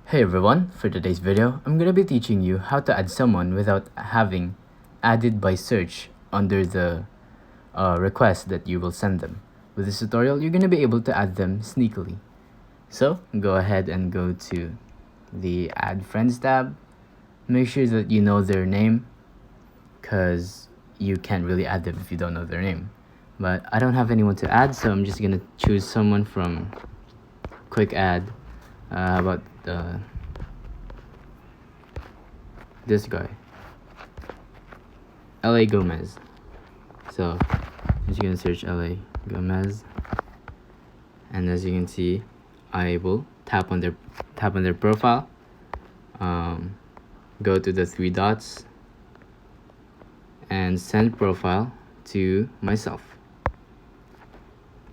Hey everyone, for today's video, I'm gonna be teaching you how to add someone without having added by search under the request that you will send them. With this tutorial, you're gonna be able to add them sneakily. So go ahead and go to the Add Friends tab. Make sure that you know their name, because you can't really add them if you don't know their name. But I don't have anyone to add, so I'm just gonna choose someone from Quick Add. How about this guy, LA Gomez. So I'm just gonna search LA Gomez, and as you can see, I will tap on their profile, go to the three dots and send profile to myself.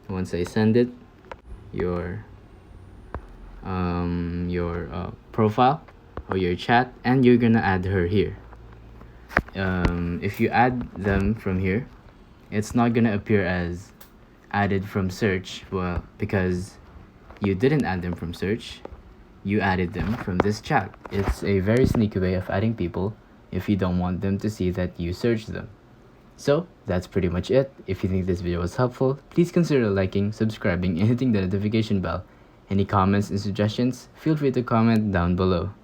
Once I send it, your profile or your chat, and you're gonna add her here. If you add them from here, it's not gonna appear as added from search, well, because you didn't add them from search, you added them from this chat. It's a very sneaky way of adding people if you don't want them to see that you searched them. So that's pretty much it. If you think this video was helpful, please consider liking, subscribing, and hitting the notification bell. Any comments and suggestions, feel free to comment down below.